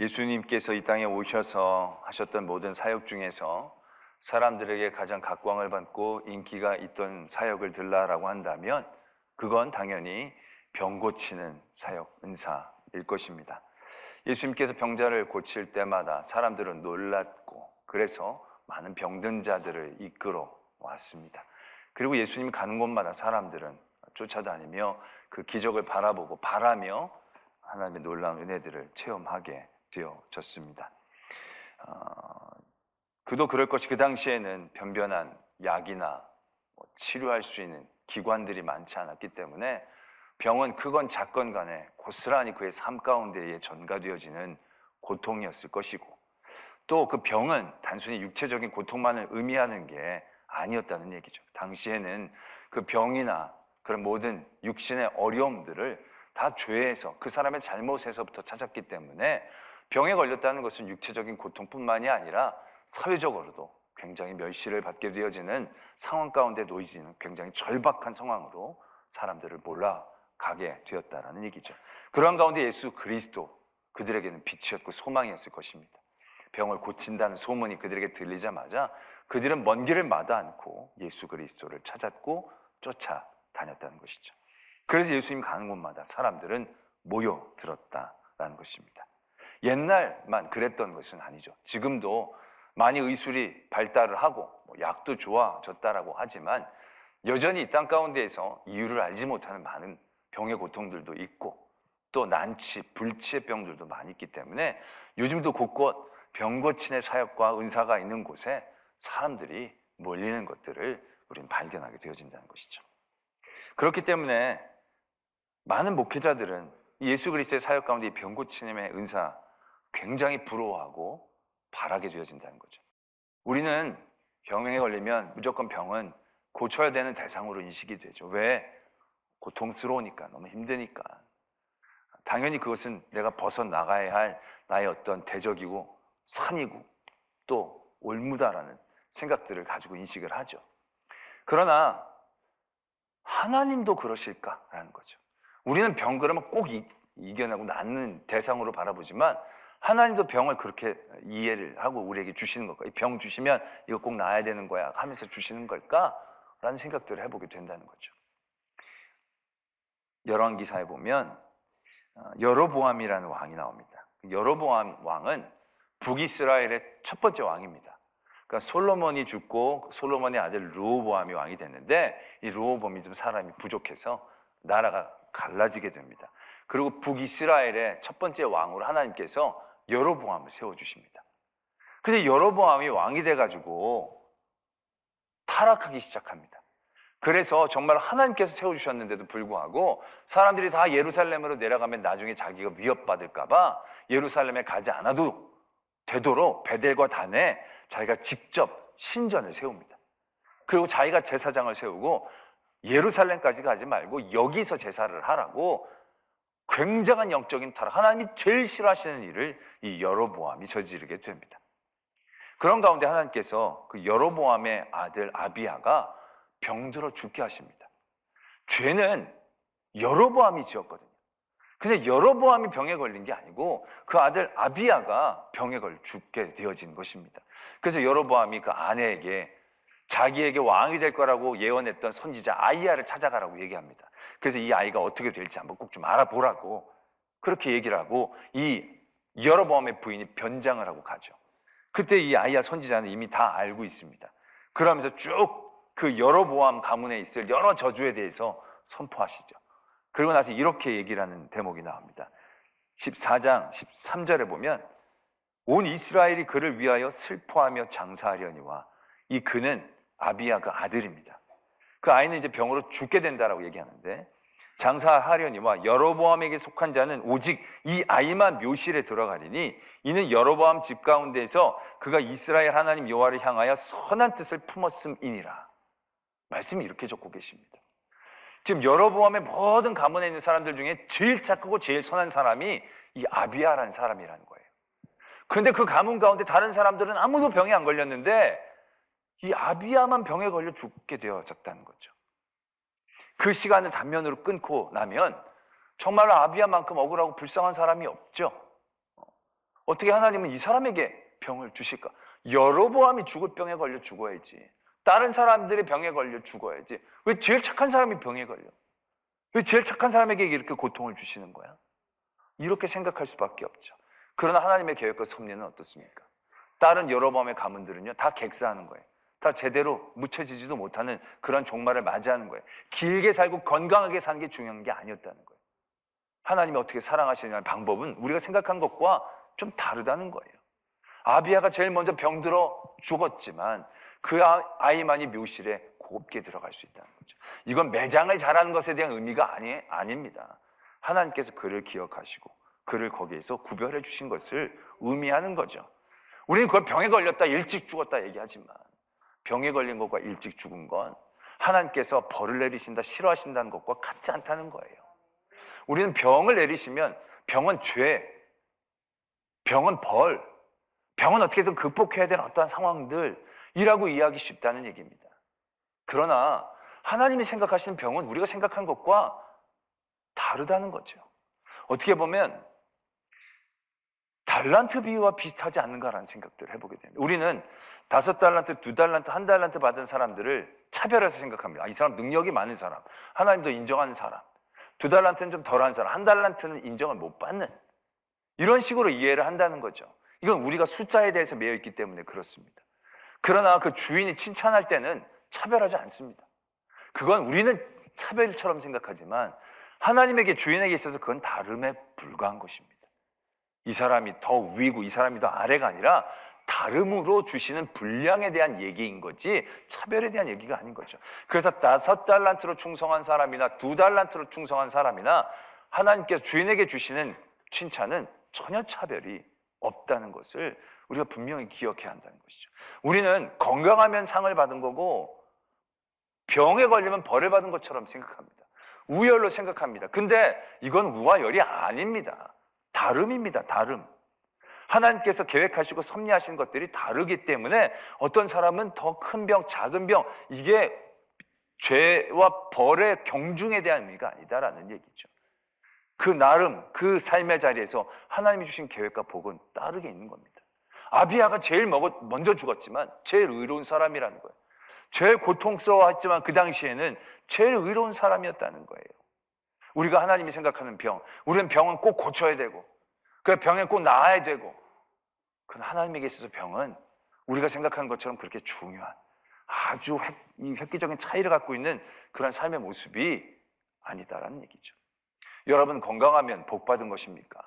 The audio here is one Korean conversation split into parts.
예수님께서 이 땅에 오셔서 하셨던 모든 사역 중에서 사람들에게 가장 각광을 받고 인기가 있던 사역을 들라라고 한다면 그건 당연히 병 고치는 사역, 은사일 것입니다. 예수님께서 병자를 고칠 때마다 사람들은 놀랐고 그래서 많은 병든 자들을 이끌어 왔습니다. 그리고 예수님이 가는 곳마다 사람들은 쫓아다니며 그 기적을 바라보고 바라며 하나님의 놀라운 은혜들을 체험하게 되어졌습니다. 그도 그럴 것이 그 당시에는 변변한 약이나 치료할 수 있는 기관들이 많지 않았기 때문에 병은 크건 작건 간에 고스란히 그의 삶 가운데에 전가되어지는 고통이었을 것이고 또 그 병은 단순히 육체적인 고통만을 의미하는 게 아니었다는 얘기죠. 당시에는 그 병이나 그런 모든 육신의 어려움들을 다 죄에서 그 사람의 잘못에서부터 찾았기 때문에 병에 걸렸다는 것은 육체적인 고통뿐만이 아니라 사회적으로도 굉장히 멸시를 받게 되어지는 상황 가운데 놓이지는 굉장히 절박한 상황으로 사람들을 몰아가게 되었다라는 얘기죠. 그러한 가운데 예수 그리스도 그들에게는 빛이었고 소망이었을 것입니다. 병을 고친다는 소문이 그들에게 들리자마자 그들은 먼 길을 마다 않고 예수 그리스도를 찾았고 쫓아다녔다는 것이죠. 그래서 예수님 가는 곳마다 사람들은 모여들었다라는 것입니다. 옛날만 그랬던 것은 아니죠. 지금도 많이 의술이 발달을 하고 약도 좋아졌다라고 하지만 여전히 이 땅 가운데에서 이유를 알지 못하는 많은 병의 고통들도 있고 또 난치, 불치의 병들도 많이 있기 때문에 요즘도 곳곳 병 고침의 사역과 은사가 있는 곳에 사람들이 몰리는 것들을 우리는 발견하게 되어진다는 것이죠. 그렇기 때문에 많은 목회자들은 예수 그리스도의 사역 가운데 이 병 고침의 은사 굉장히 부러워하고 바라게 되어진다는 거죠. 우리는 병에 걸리면 무조건 병은 고쳐야 되는 대상으로 인식이 되죠. 왜? 고통스러우니까, 너무 힘드니까. 당연히 그것은 내가 벗어나가야 할 나의 어떤 대적이고 산이고 또 올무다라는 생각들을 가지고 인식을 하죠. 그러나 하나님도 그러실까라는 거죠. 우리는 병 그러면 꼭 이겨내고 낫는 대상으로 바라보지만 하나님도 병을 그렇게 이해를 하고 우리에게 주시는 걸까? 이 병 주시면 이거 꼭 나아야 되는 거야 하면서 주시는 걸까? 라는 생각들을 해보게 된다는 거죠. 열왕기사에 보면 여로보암이라는 왕이 나옵니다. 여로보암 왕은 북이스라엘의 첫 번째 왕입니다. 그러니까 솔로몬이 죽고 솔로몬의 아들 르호보암이 왕이 됐는데 이 르호보암이 좀 사람이 부족해서 나라가 갈라지게 됩니다. 그리고 북이스라엘의 첫 번째 왕으로 하나님께서 여로보암을 세워주십니다. 근데 여로보암이 왕이 돼가지고 타락하기 시작합니다. 그래서 정말 하나님께서 세워주셨는데도 불구하고 사람들이 다 예루살렘으로 내려가면 나중에 자기가 위협받을까봐 예루살렘에 가지 않아도 되도록 베델과 단에 자기가 직접 신전을 세웁니다. 그리고 자기가 제사장을 세우고 예루살렘까지 가지 말고 여기서 제사를 하라고 굉장한 영적인 타락, 하나님이 제일 싫어하시는 일을 이 여로보암이 저지르게 됩니다. 그런 가운데 하나님께서 그 여로보암의 아들 아비야가 병들어 죽게 하십니다. 죄는 여로보암이 지었거든요. 근데 여로보암이 병에 걸린 게 아니고 그 아들 아비야가 병에 걸려 죽게 되어진 것입니다. 그래서 여로보암이 그 아내에게 자기에게 왕이 될 거라고 예언했던 선지자 아이야를 찾아가라고 얘기합니다. 그래서 이 아이가 어떻게 될지 한번 꼭 좀 알아보라고 그렇게 얘기를 하고 이 여로보암의 부인이 변장을 하고 가죠. 그때 이 아이야 선지자는 이미 다 알고 있습니다. 그러면서 쭉 그 여로보암 가문에 있을 여러 저주에 대해서 선포하시죠. 그리고 나서 이렇게 얘기를 하는 대목이 나옵니다. 14장 13절에 보면 온 이스라엘이 그를 위하여 슬퍼하며 장사하려니와 이 그는 아비야 그 아들입니다. 그 아이는 이제 병으로 죽게 된다라고 얘기하는데 장사하려니와 여로보암에게 속한 자는 오직 이 아이만 묘실에 들어가리니 이는 여로보암 집 가운데에서 그가 이스라엘 하나님 여호와를 향하여 선한 뜻을 품었음이니라. 말씀이 이렇게 적고 계십니다. 지금 여로보암의 모든 가문에 있는 사람들 중에 제일 착하고 제일 선한 사람이 이 아비야라는 사람이라는 거예요. 그런데 그 가문 가운데 다른 사람들은 아무도 병에 안 걸렸는데 이 아비야만 병에 걸려 죽게 되어졌다는 거죠. 그 시간을 단면으로 끊고 나면 정말로 아비야만큼 억울하고 불쌍한 사람이 없죠. 어떻게 하나님은 이 사람에게 병을 주실까? 여로보암이 죽을 병에 걸려 죽어야지. 다른 사람들이 병에 걸려 죽어야지. 왜 제일 착한 사람이 병에 걸려? 왜 제일 착한 사람에게 이렇게 고통을 주시는 거야? 이렇게 생각할 수밖에 없죠. 그러나 하나님의 계획과 섭리는 어떻습니까? 다른 여로보암의 가문들은요, 다 객사하는 거예요. 다 제대로 묻혀지지도 못하는 그런 종말을 맞이하는 거예요. 길게 살고 건강하게 사는 게 중요한 게 아니었다는 거예요. 하나님이 어떻게 사랑하시느냐는 방법은 우리가 생각한 것과 좀 다르다는 거예요. 아비야가 제일 먼저 병들어 죽었지만 그 아이만이 묘실에 곱게 들어갈 수 있다는 거죠. 이건 매장을 잘하는 것에 대한 의미가 아닙니다. 하나님께서 그를 기억하시고 그를 거기에서 구별해 주신 것을 의미하는 거죠. 우리는 그걸 병에 걸렸다, 일찍 죽었다 얘기하지만 병에 걸린 것과 일찍 죽은 건 하나님께서 벌을 내리신다, 싫어하신다는 것과 같지 않다는 거예요. 우리는 병을 내리시면 병은 죄, 병은 벌, 병은 어떻게든 극복해야 되는 어떠한 상황들이라고 이해하기 쉽다는 얘기입니다. 그러나 하나님이 생각하시는 병은 우리가 생각한 것과 다르다는 거죠. 어떻게 보면 달란트 비유와 비슷하지 않는가라는 생각들을 해보게 됩니다. 우리는 5달란트, 2달란트, 1달란트 받은 사람들을 차별해서 생각합니다. 이 사람 능력이 많은 사람, 하나님도 인정하는 사람, 2달란트는 좀 덜한 사람, 1달란트는 인정을 못 받는, 이런 식으로 이해를 한다는 거죠. 이건 우리가 숫자에 대해서 매여 있기 때문에 그렇습니다. 그러나 그 주인이 칭찬할 때는 차별하지 않습니다. 그건 우리는 차별처럼 생각하지만 하나님에게, 주인에게 있어서 그건 다름에 불과한 것입니다. 이 사람이 더 위고 이 사람이 더 아래가 아니라 다름으로 주시는 분량에 대한 얘기인 거지 차별에 대한 얘기가 아닌 거죠. 그래서 5달란트로 충성한 사람이나 2달란트로 충성한 사람이나 하나님께서 주인에게 주시는 칭찬은 전혀 차별이 없다는 것을 우리가 분명히 기억해야 한다는 것이죠. 우리는 건강하면 상을 받은 거고 병에 걸리면 벌을 받은 것처럼 생각합니다. 우열로 생각합니다. 근데 이건 우와 열이 아닙니다. 다름입니다. 다름. 하나님께서 계획하시고 섭리하신 것들이 다르기 때문에 어떤 사람은 더 큰 병, 작은 병, 이게 죄와 벌의 경중에 대한 의미가 아니다라는 얘기죠. 그 나름, 그 삶의 자리에서 하나님이 주신 계획과 복은 다르게 있는 겁니다. 아비야가 제일 먼저 죽었지만 제일 의로운 사람이라는 거예요. 제일 고통스러워했지만 그 당시에는 제일 의로운 사람이었다는 거예요. 우리가 하나님이 생각하는 병, 우리는 병은 꼭 고쳐야 되고 그 병에 꼭 나아야 되고, 그러나 하나님에게 있어서 병은 우리가 생각하는 것처럼 그렇게 중요한 아주 획기적인 차이를 갖고 있는 그런 삶의 모습이 아니다라는 얘기죠. 여러분, 건강하면 복 받은 것입니까?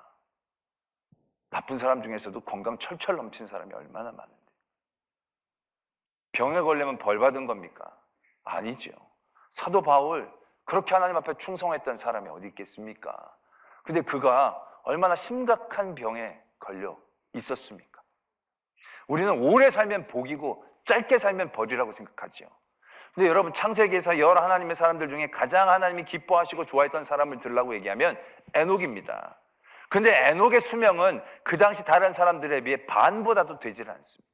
나쁜 사람 중에서도 건강 철철 넘친 사람이 얼마나 많은데, 병에 걸리면 벌 받은 겁니까? 아니죠. 사도 바울, 그렇게 하나님 앞에 충성했던 사람이 어디 있겠습니까? 근데 그가 얼마나 심각한 병에 걸려 있었습니까? 우리는 오래 살면 복이고 짧게 살면 벌이라고 생각하지요. 근데 여러분, 창세기에서 여러 하나님의 사람들 중에 가장 하나님이 기뻐하시고 좋아했던 사람을 들라고 얘기하면 에녹입니다. 근데 에녹의 수명은 그 당시 다른 사람들에 비해 반보다도 되질 않습니다.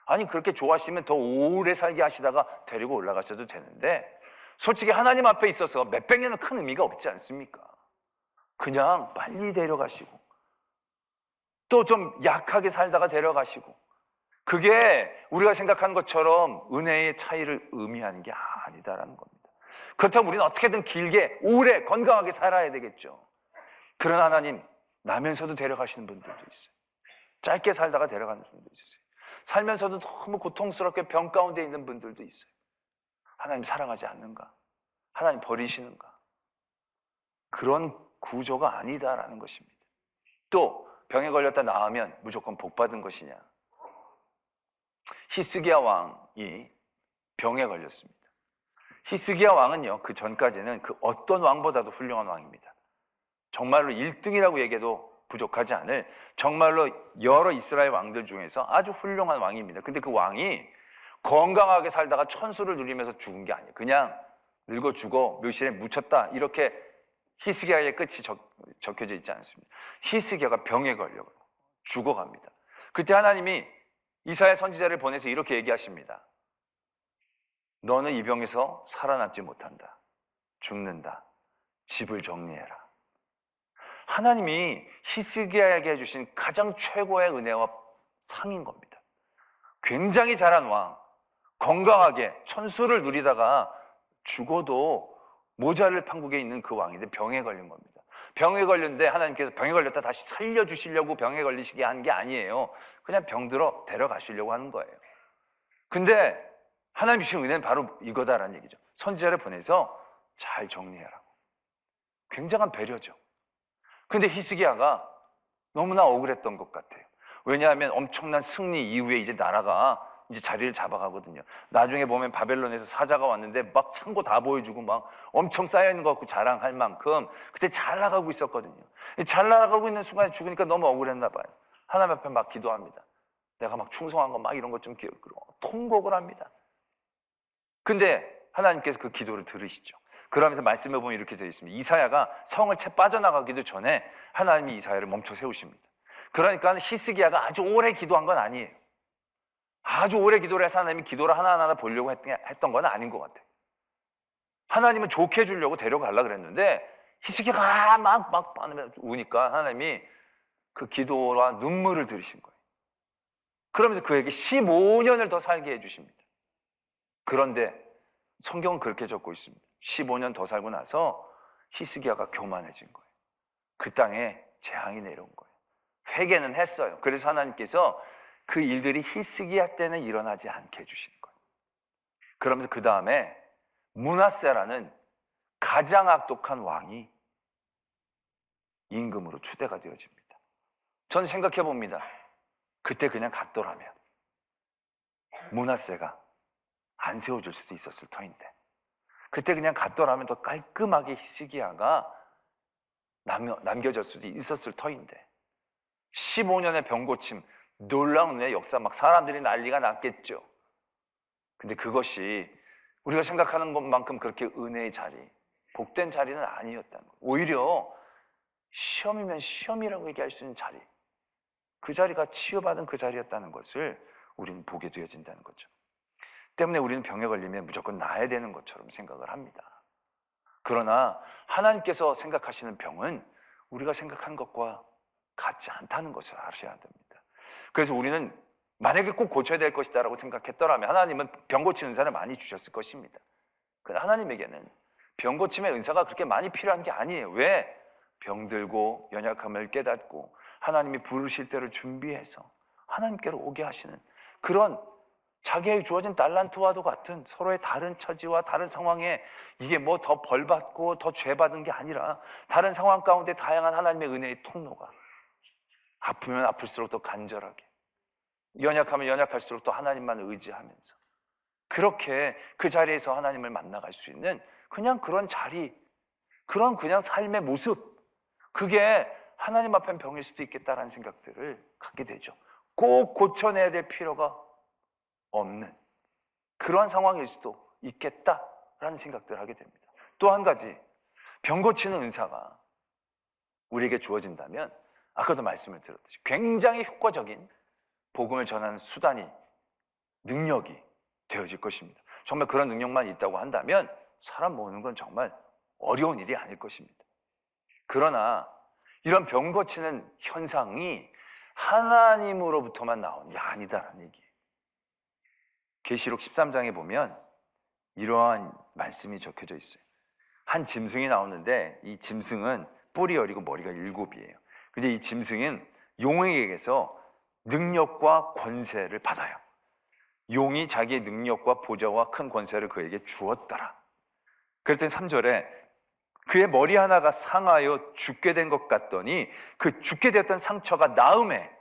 아니, 그렇게 좋아하시면 더 오래 살게 하시다가 데리고 올라가셔도 되는데, 솔직히 하나님 앞에 있어서 몇백 년은 큰 의미가 없지 않습니까? 그냥 빨리 데려가시고 또 좀 약하게 살다가 데려가시고, 그게 우리가 생각하는 것처럼 은혜의 차이를 의미하는 게 아니다라는 겁니다. 그렇다면 우리는 어떻게든 길게 오래 건강하게 살아야 되겠죠. 그러나 하나님, 나면서도 데려가시는 분들도 있어요. 짧게 살다가 데려가는 분들도 있어요. 살면서도 너무 고통스럽게 병 가운데 있는 분들도 있어요. 하나님 사랑하지 않는가? 하나님 버리시는가? 그런 구조가 아니다라는 것입니다. 또 병에 걸렸다 나으면 무조건 복 받은 것이냐? 히스기야 왕이 병에 걸렸습니다. 히스기야 왕은요, 그 전까지는 그 어떤 왕보다도 훌륭한 왕입니다. 정말로 1등이라고 얘기해도 부족하지 않을, 정말로 여러 이스라엘 왕들 중에서 아주 훌륭한 왕입니다. 근데 그 왕이 건강하게 살다가 천수를 누리면서 죽은 게 아니에요. 그냥 늙어 죽어 묘실에 묻혔다, 이렇게 히스기야의 끝이 적혀져 있지 않습니다. 히스기야가 병에 걸려 죽어갑니다. 그때 하나님이 이사야 선지자를 보내서 이렇게 얘기하십니다. 너는 이 병에서 살아남지 못한다. 죽는다. 집을 정리해라. 하나님이 히스기야에게 해주신 가장 최고의 은혜와 상인 겁니다. 굉장히 잘한 왕, 건강하게 천수를 누리다가 죽어도 모자를 판국에 있는 그 왕인데 병에 걸린 겁니다. 병에 걸렸는데 하나님께서 병에 걸렸다 다시 살려주시려고 병에 걸리시게 한 게 아니에요. 그냥 병들어 데려가시려고 하는 거예요. 근데 하나님 주신 은혜는 바로 이거다라는 얘기죠. 선지자를 보내서 잘 정리해라고. 굉장한 배려죠. 근데 히스기야가 너무나 억울했던 것 같아요. 왜냐하면 엄청난 승리 이후에 이제 나라가 이제 자리를 잡아가거든요. 나중에 보면 바벨론에서 사자가 왔는데 막 창고 다 보여주고 막 엄청 쌓여있는 것 같고 자랑할 만큼 그때 잘 나가고 있었거든요. 잘 나가고 있는 순간에 죽으니까 너무 억울했나 봐요. 하나님 앞에 막 기도합니다. 내가 막 충성한 거 막 이런 것 좀 통곡을 합니다. 근데 하나님께서 그 기도를 들으시죠. 그러면서 말씀해 보면 이렇게 되어 있습니다. 이사야가 성을 채 빠져나가기도 전에 하나님이 이사야를 멈춰 세우십니다. 그러니까 히스기야가 아주 오래 기도한 건 아니에요. 아주 오래 기도를 해서 하나님이 기도를 하나하나 보려고 했던 건 아닌 것 같아요. 하나님은 좋게 해주려고 데려가려고 그랬는데 히스기야가 막 우니까 하나님이 그 기도와 눈물을 들으신 거예요. 그러면서 그에게 15년을 더 살게 해주십니다. 그런데 성경은 그렇게 적고 있습니다. 15년 더 살고 나서 히스기야가 교만해진 거예요. 그 땅에 재앙이 내려온 거예요. 회개는 했어요. 그래서 하나님께서 그 일들이 히스기야 때는 일어나지 않게 해주시는 거예요. 그러면서 그 다음에 므낫세라는 가장 악독한 왕이 임금으로 추대가 되어집니다. 전 생각해 봅니다. 그때 그냥 갔더라면 므낫세가 안 세워질 수도 있었을 터인데, 그때 그냥 갔더라면 더 깔끔하게 히스기야가 남겨질 수도 있었을 터인데, 15년의 병고침, 놀라운 은혜의 역사, 막 사람들이 난리가 났겠죠. 근데 그것이 우리가 생각하는 것만큼 그렇게 은혜의 자리, 복된 자리는 아니었다는 거예요. 오히려 시험이면 시험이라고 얘기할 수 있는 자리, 그 자리가 치유받은 그 자리였다는 것을 우리는 보게 되어진다는 거죠. 때문에 우리는 병에 걸리면 무조건 나아야 되는 것처럼 생각을 합니다. 그러나 하나님께서 생각하시는 병은 우리가 생각한 것과 같지 않다는 것을 아셔야 됩니다. 그래서 우리는 만약에 꼭 고쳐야 될 것이다라고 생각했더라면 하나님은 병 고치는 은사를 많이 주셨을 것입니다. 그러나 하나님에게는 병 고침의 은사가 그렇게 많이 필요한 게 아니에요. 왜? 병들고 연약함을 깨닫고 하나님이 부르실 때를 준비해서 하나님께로 오게 하시는 그런 자기에게 주어진 달란트와도 같은 서로의 다른 처지와 다른 상황에 이게 뭐 더 벌받고 더 죄받은 게 아니라 다른 상황 가운데 다양한 하나님의 은혜의 통로가, 아프면 아플수록 더 간절하게, 연약하면 연약할수록 더 하나님만 의지하면서 그렇게 그 자리에서 하나님을 만나갈 수 있는 그냥 그런 자리, 그냥 삶의 모습, 그게 하나님 앞엔 병일 수도 있겠다라는 생각들을 갖게 되죠. 꼭 고쳐내야 될 필요가 없는 그러한 상황일 수도 있겠다라는 생각들을 하게 됩니다. 또 한 가지, 병 고치는 은사가 우리에게 주어진다면 아까도 말씀을 드렸듯이 굉장히 효과적인 복음을 전하는 수단이, 능력이 되어질 것입니다. 정말 그런 능력만 있다고 한다면 사람 모으는 건 정말 어려운 일이 아닐 것입니다. 그러나 이런 병 고치는 현상이 하나님으로부터만 나오는 게 아니다라는 얘기예요. 계시록 13장에 보면 이러한 말씀이 적혀져 있어요. 한 짐승이 나오는데 이 짐승은 뿔이 여리고 머리가 7이에요. 근데 이 짐승은 용에게서 능력과 권세를 받아요. 용이 자기의 능력과 보좌와 큰 권세를 그에게 주었더라. 그랬더니 3절에 그의 머리 하나가 상하여 죽게 된 것 같더니 그 죽게 되었던 상처가 나음에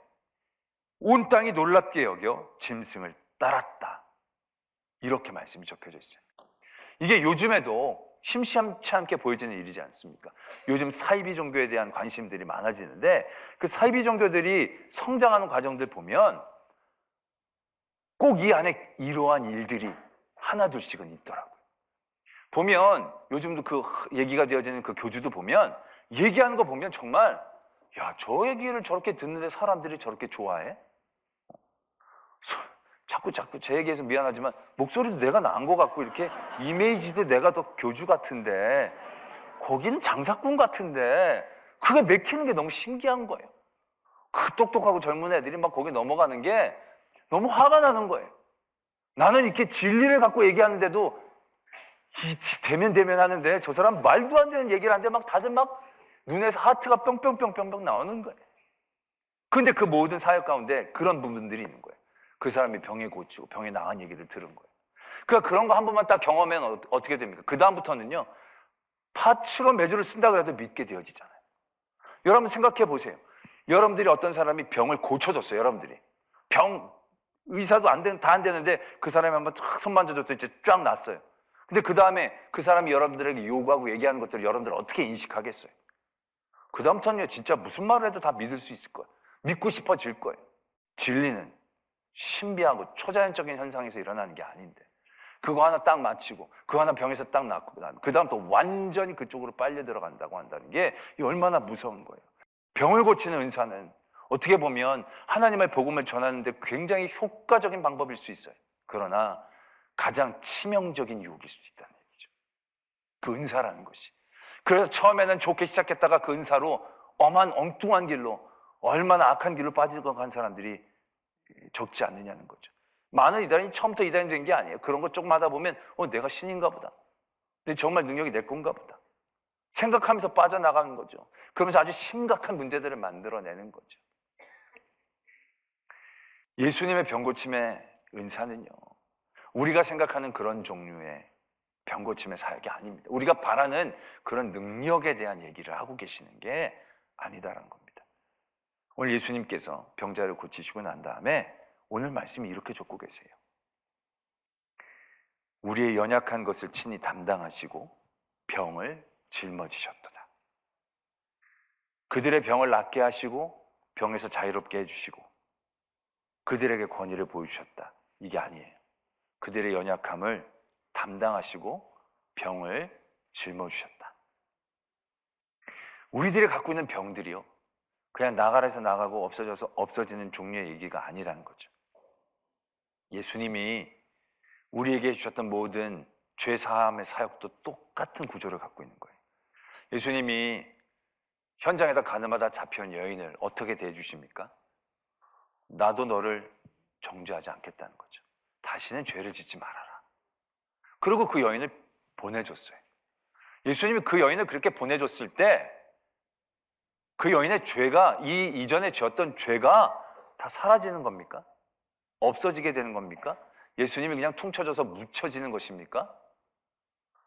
온 땅이 놀랍게 여겨 짐승을 따랐다. 이렇게 말씀이 적혀져 있어요. 이게 요즘에도 심심치 않게 보여지는 일이지 않습니까? 요즘 사이비 종교에 대한 관심들이 많아지는데 그 사이비 종교들이 성장하는 과정들 보면 꼭 이 안에 이러한 일들이 하나둘씩은 있더라고요. 보면 요즘도 그 얘기가 되어지는 그 교주도 보면 얘기하는 거 보면 정말 야, 저 얘기를 저렇게 듣는데 사람들이 저렇게 좋아해? 자꾸 제 얘기해서 미안하지만 목소리도 내가 나은 것 같고 이렇게 이미지도 내가 더 교주 같은데 거기는 장사꾼 같은데 그게 맥히는 게 너무 신기한 거예요. 그 똑똑하고 젊은 애들이 막 거기 넘어가는 게 너무 화가 나는 거예요. 나는 이렇게 진리를 갖고 얘기하는데도 대면 하는데 저 사람 말도 안 되는 얘기를 하는데 막 다들 막 눈에서 하트가 뿅뿅뿅뿅뿅 나오는 거예요. 근데 그 모든 사역 가운데 그런 부분들이 있는 거예요. 그 사람이 병에 고치고 병에 나은 얘기를 들은 거예요. 그러니까 그런 거 한 번만 딱 경험하면 어떻게 됩니까? 그 다음부터는요, 파츠로 매주를 쓴다고 해도 믿게 되어지잖아요. 여러분 생각해 보세요. 여러분들이 어떤 사람이 병을 고쳐줬어요. 여러분들이 의사도 다 안 되는데 그 사람이 한번 쫙 손 만져줬더니 이제 쫙 났어요. 근데 그 다음에 그 사람이 여러분들에게 요구하고 얘기하는 것들을 여러분들 어떻게 인식하겠어요? 그 다음부터는요, 진짜 무슨 말을 해도 다 믿을 수 있을 거예요. 믿고 싶어질 거예요. 진리는 신비하고 초자연적인 현상에서 일어나는 게 아닌데, 그거 하나 딱 마치고 그거 하나 병에서 딱 낫고 그 다음 또 완전히 그쪽으로 빨려 들어간다고 한다는 게 얼마나 무서운 거예요. 병을 고치는 은사는 어떻게 보면 하나님의 복음을 전하는데 굉장히 효과적인 방법일 수 있어요. 그러나 가장 치명적인 유혹일 수 있다는 얘기죠. 그 은사라는 것이. 그래서 처음에는 좋게 시작했다가 그 은사로 엄한 엉뚱한 길로, 얼마나 악한 길로 빠지고 간 사람들이 적지 않느냐는 거죠. 많은 이단이 처음부터 이단이 된 게 아니에요. 그런 것 조금 하다 보면 내가 신인가 보다. 근데 정말 능력이 내 건가 보다. 생각하면서 빠져나가는 거죠. 그러면서 아주 심각한 문제들을 만들어내는 거죠. 예수님의 병고침의 은사는요, 우리가 생각하는 그런 종류의 병고침의 사역이 아닙니다. 우리가 바라는 그런 능력에 대한 얘기를 하고 계시는 게 아니다라는 겁니다. 오늘 예수님께서 병자를 고치시고 난 다음에 오늘 말씀이 이렇게 적고 계세요. 우리의 연약한 것을 친히 담당하시고 병을 짊어지셨도다. 그들의 병을 낫게 하시고 병에서 자유롭게 해주시고 그들에게 권위를 보여주셨다. 이게 아니에요. 그들의 연약함을 담당하시고 병을 짊어주셨다. 우리들이 갖고 있는 병들이요, 그냥 나가라 해서 나가고 없어져서 없어지는 종류의 얘기가 아니라는 거죠. 예수님이 우리에게 해주셨던 모든 죄사함의 사역도 똑같은 구조를 갖고 있는 거예요. 예수님이 현장에다 가늠하다 잡혀온 여인을 어떻게 대해주십니까? 나도 너를 정죄하지 않겠다는 거죠. 다시는 죄를 짓지 말아라. 그리고 그 여인을 보내줬어요. 예수님이 그 여인을 그렇게 보내줬을 때 그 여인의 죄가, 이전에 지었던 죄가 다 사라지는 겁니까? 없어지게 되는 겁니까? 예수님이 그냥 퉁쳐져서 묻혀지는 것입니까?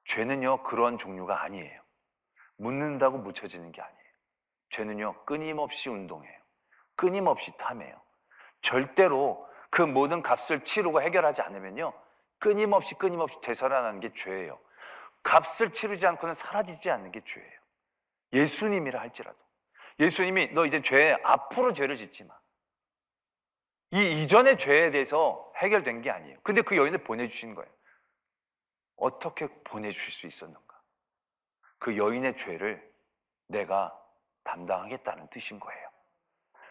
죄는요, 그런 종류가 아니에요. 묻는다고 묻혀지는 게 아니에요. 죄는요, 끊임없이 운동해요. 끊임없이 탐해요. 절대로 그 모든 값을 치르고 해결하지 않으면요, 끊임없이 되살아나는 게 죄예요. 값을 치르지 않고는 사라지지 않는 게 죄예요. 예수님이라 할지라도. 예수님이 너 이제 앞으로 죄를 짓지 마. 이 이전의 죄에 대해서 해결된 게 아니에요. 근데 그 여인을 보내주신 거예요. 어떻게 보내주실 수 있었는가? 그 여인의 죄를 내가 담당하겠다는 뜻인 거예요.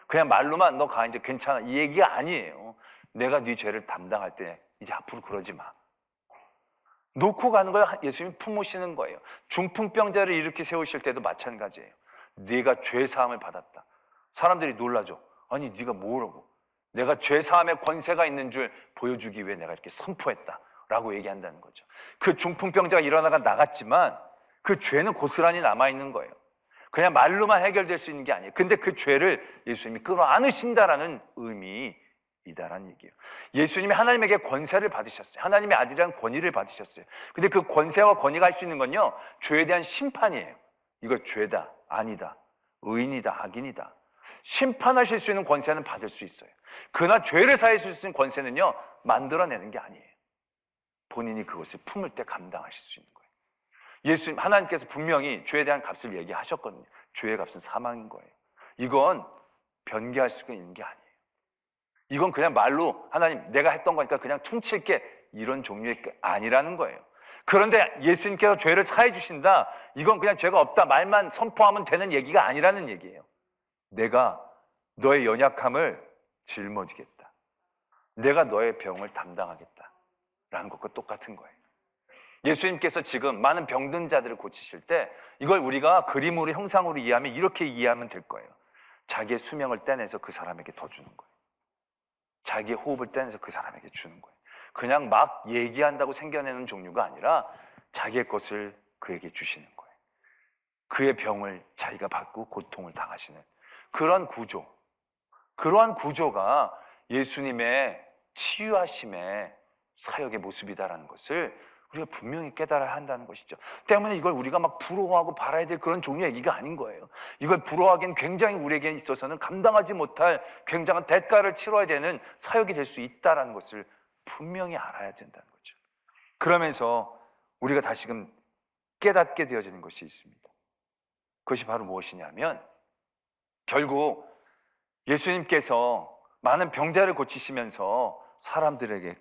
그냥 말로만 너 가, 이제 괜찮아, 이 얘기가 아니에요. 내가 네 죄를 담당할 때 이제 앞으로 그러지 마. 놓고 가는 걸 예수님이 품으시는 거예요. 중풍병자를 이렇게 세우실 때도 마찬가지예요. 네가 죄사함을 받았다. 사람들이 놀라죠. 아니 네가 뭐라고? 내가 죄사함의 권세가 있는 줄 보여주기 위해 내가 이렇게 선포했다 라고 얘기한다는 거죠. 그 중풍병자가 일어나가 나갔지만 그 죄는 고스란히 남아있는 거예요. 그냥 말로만 해결될 수 있는 게 아니에요. 근데 그 죄를 예수님이 끌어안으신다라는 의미이다라는 얘기예요. 예수님이 하나님에게 권세를 받으셨어요. 하나님의 아들이라는 권위를 받으셨어요. 근데 그 권세와 권위가 할 수 있는 건요, 죄에 대한 심판이에요. 이거 죄다, 아니다, 의인이다, 악인이다. 심판하실 수 있는 권세는 받을 수 있어요. 그러나 죄를 사하실 수 있는 권세는요, 만들어내는 게 아니에요. 본인이 그것을 품을 때 감당하실 수 있는 거예요. 예수님, 하나님께서 분명히 죄에 대한 값을 얘기하셨거든요. 죄의 값은 사망인 거예요. 이건 변개할 수가 있는 게 아니에요. 이건 그냥 말로 하나님 내가 했던 거니까 그냥 퉁칠게, 이런 종류의 게 아니라는 거예요. 그런데 예수님께서 죄를 사해 주신다, 이건 그냥 죄가 없다 말만 선포하면 되는 얘기가 아니라는 얘기예요. 내가 너의 연약함을 짊어지겠다. 내가 너의 병을 담당하겠다 라는 것과 똑같은 거예요. 예수님께서 지금 많은 병든 자들을 고치실 때 이걸 우리가 그림으로 형상으로 이해하면 이렇게 이해하면 될 거예요. 자기의 수명을 떼내서 그 사람에게 더 주는 거예요. 자기의 호흡을 떼내서 그 사람에게 주는 거예요. 그냥 막 얘기한다고 생겨내는 종류가 아니라 자기의 것을 그에게 주시는 거예요. 그의 병을 자기가 받고 고통을 당하시는 그러한 구조, 그러한 구조가 예수님의 치유하심의 사역의 모습이다라는 것을 우리가 분명히 깨달아야 한다는 것이죠. 때문에 이걸 우리가 막 부러워하고 바라야 될 그런 종류의 얘기가 아닌 거예요. 이걸 부러워하기엔 굉장히 우리에게 있어서는 감당하지 못할 굉장한 대가를 치러야 되는 사역이 될 수 있다는 것을 분명히 알아야 된다는 거죠. 그러면서 우리가 다시금 깨닫게 되어지는 것이 있습니다. 그것이 바로 무엇이냐면 결국 예수님께서 많은 병자를 고치시면서 사람들에게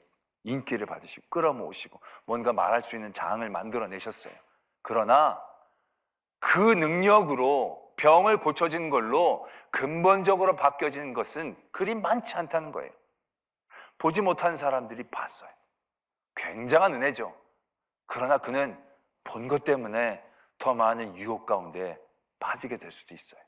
인기를 받으시고 끌어모으시고 뭔가 말할 수 있는 장을 만들어내셨어요. 그러나 그 능력으로 병을 고쳐진 걸로 근본적으로 바뀌어진 것은 그리 많지 않다는 거예요. 보지 못한 사람들이 봤어요. 굉장한 은혜죠. 그러나 그는 본 것 때문에 더 많은 유혹 가운데 빠지게 될 수도 있어요.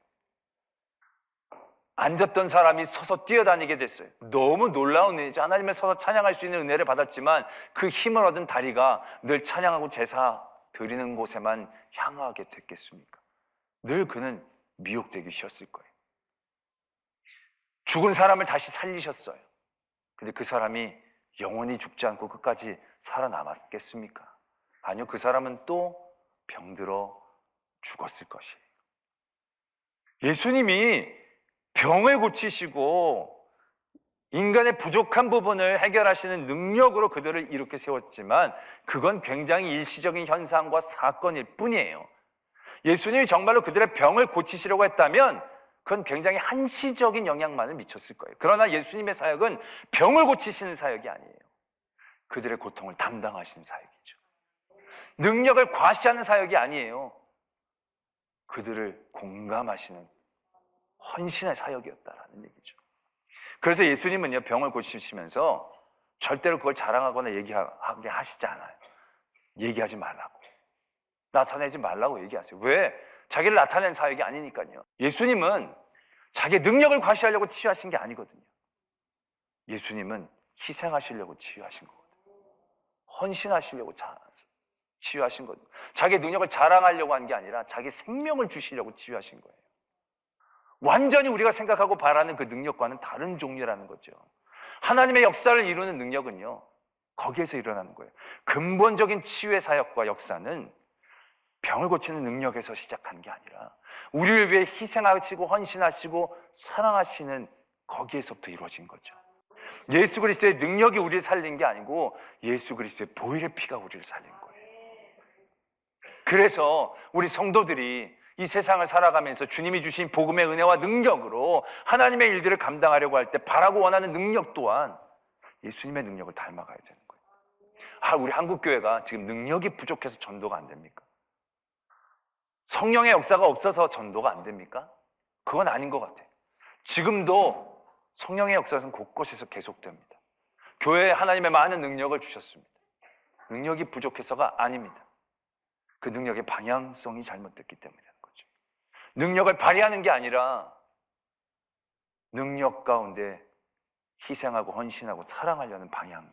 앉았던 사람이 서서 뛰어다니게 됐어요. 너무 놀라운 은혜죠. 하나님의 서서 찬양할 수 있는 은혜를 받았지만 그 힘을 얻은 다리가 늘 찬양하고 제사 드리는 곳에만 향하게 됐겠습니까? 늘 그는 미혹되기 쉬웠을 거예요. 죽은 사람을 다시 살리셨어요. 근데 그 사람이 영원히 죽지 않고 끝까지 살아남았겠습니까? 아니요, 그 사람은 또 병들어 죽었을 것이에요. 예수님이 병을 고치시고 인간의 부족한 부분을 해결하시는 능력으로 그들을 이렇게 세웠지만 그건 굉장히 일시적인 현상과 사건일 뿐이에요. 예수님이 정말로 그들의 병을 고치시려고 했다면 그건 굉장히 한시적인 영향만을 미쳤을 거예요. 그러나 예수님의 사역은 병을 고치시는 사역이 아니에요. 그들의 고통을 담당하시는 사역이죠. 능력을 과시하는 사역이 아니에요. 그들을 공감하시는 헌신의 사역이었다라는 얘기죠. 그래서 예수님은요, 병을 고치시면서 절대로 그걸 자랑하거나 얘기하게 하시지 않아요. 얘기하지 말라고, 나타내지 말라고 얘기하세요. 왜? 자기를 나타낸 사역이 아니니까요. 예수님은 자기의 능력을 과시하려고 치유하신 게 아니거든요. 예수님은 희생하시려고 치유하신 거거든요. 헌신하시려고 치유하신 거거든요. 자기의 능력을 자랑하려고 한 게 아니라 자기 생명을 주시려고 치유하신 거예요. 완전히 우리가 생각하고 바라는 그 능력과는 다른 종류라는 거죠. 하나님의 역사를 이루는 능력은요, 거기에서 일어나는 거예요. 근본적인 치유의 사역과 역사는 병을 고치는 능력에서 시작한 게 아니라 우리를 위해 희생하시고 헌신하시고 사랑하시는 거기에서부터 이루어진 거죠. 예수 그리스도의 능력이 우리를 살린 게 아니고 예수 그리스도의 보혈의 피가 우리를 살린 거예요. 그래서 우리 성도들이 이 세상을 살아가면서 주님이 주신 복음의 은혜와 능력으로 하나님의 일들을 감당하려고 할 때 바라고 원하는 능력 또한 예수님의 능력을 닮아가야 되는 거예요. 우리 한국교회가 지금 능력이 부족해서 전도가 안 됩니까? 성령의 역사가 없어서 전도가 안 됩니까? 그건 아닌 것 같아요. 지금도 성령의 역사는 곳곳에서 계속됩니다. 교회에 하나님의 많은 능력을 주셨습니다. 능력이 부족해서가 아닙니다. 그 능력의 방향성이 잘못됐기 때문이라는 거죠. 능력을 발휘하는 게 아니라 능력 가운데 희생하고 헌신하고 사랑하려는 방향이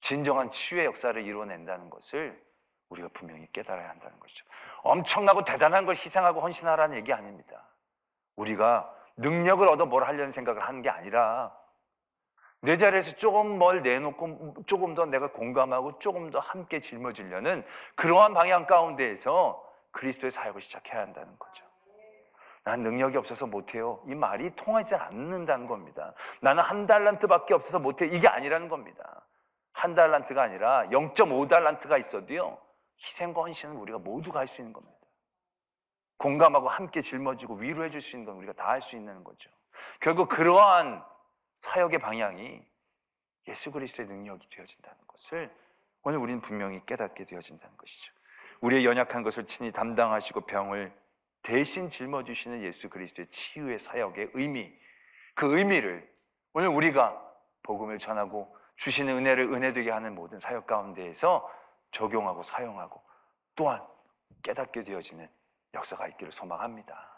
진정한 치유의 역사를 이루어낸다는 것을 우리가 분명히 깨달아야 한다는 것이죠. 엄청나고 대단한 걸 희생하고 헌신하라는 얘기 아닙니다. 우리가 능력을 얻어 뭘 하려는 생각을 하는 게 아니라 내 자리에서 조금 뭘 내놓고 조금 더 내가 공감하고 조금 더 함께 짊어지려는 그러한 방향 가운데에서 그리스도의 사역을 시작해야 한다는 거죠. 난 능력이 없어서 못해요. 이 말이 통하지 않는다는 겁니다. 나는 1달란트밖에 없어서 못해요. 이게 아니라는 겁니다. 1달란트가 아니라 0.5달란트가 있어도요, 희생과 헌신은 우리가 모두가 할 수 있는 겁니다. 공감하고 함께 짊어지고 위로해 줄 수 있는 건 우리가 다 할 수 있는 거죠. 결국 그러한 사역의 방향이 예수 그리스도의 능력이 되어진다는 것을 오늘 우리는 분명히 깨닫게 되어진다는 것이죠. 우리의 연약한 것을 친히 담당하시고 병을 대신 짊어지시는 예수 그리스도의 치유의 사역의 의미, 그 의미를 오늘 우리가 복음을 전하고 주시는 은혜를 은혜되게 하는 모든 사역 가운데에서 적용하고 사용하고 또한 깨닫게 되어지는 역사가 있기를 소망합니다.